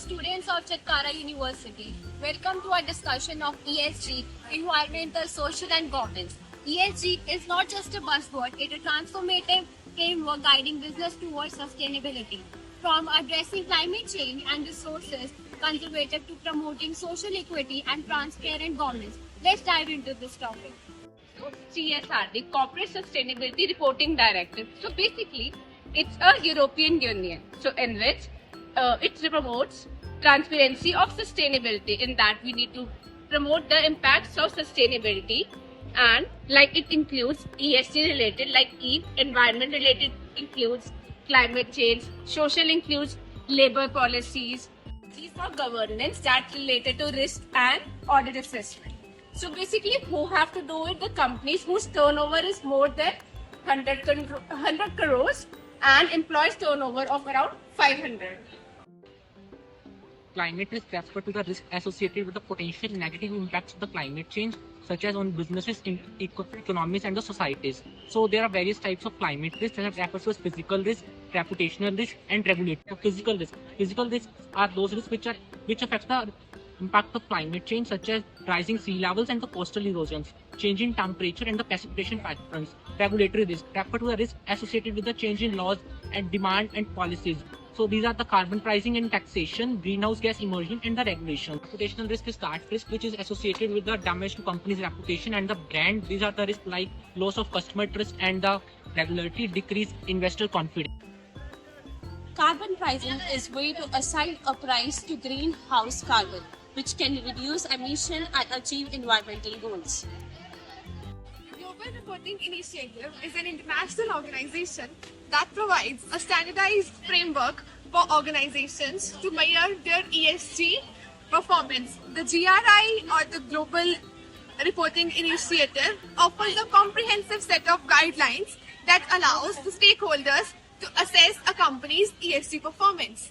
students of Chatkara University. Welcome to our discussion of ESG, environmental, social and governance. ESG is not just a buzzword, it is a transformative framework guiding business towards sustainability. From addressing climate change and resources conservative to promoting social equity and transparent governance. Let's dive into this topic. CSR, the Corporate Sustainability Reporting Directive. So basically, it's a European Union. So in which it promotes transparency of sustainability. In that, we need to promote the impacts of sustainability, and like it includes ESG related, like E, environment related includes climate change, social includes labor policies. These are governance that related to risk and audit assessment. So basically, who have to do it? The companies whose turnover is more than 100 crores and employees turnover of around 500. Climate risk refers to the risk associated with the potential negative impacts of the climate change, such as on businesses, economies, and the societies. So there are various types of climate risk that refers to physical risk, reputational risk, and regulatory. Physical risk. Physical risks are those risks which affect the impact of climate change, such as rising sea levels and the coastal erosions, changing temperature and the precipitation patterns. Regulatory risk refer to the risk associated with the change in laws and demand and policies. So these are the carbon pricing and taxation, greenhouse gas emission, and the regulation. Reputational risk is that risk which is associated with the damage to company's reputation and the brand. These are the risks like loss of customer trust and the regulatory decrease investor confidence. Carbon pricing is way to assign a price to greenhouse carbon, which can reduce emission and achieve environmental goals. Global Reporting Initiative is an international organization that provides a standardized framework for organizations to measure their ESG performance. The GRI, or the Global Reporting Initiative, offers a comprehensive set of guidelines that allows the stakeholders to assess a company's ESG performance.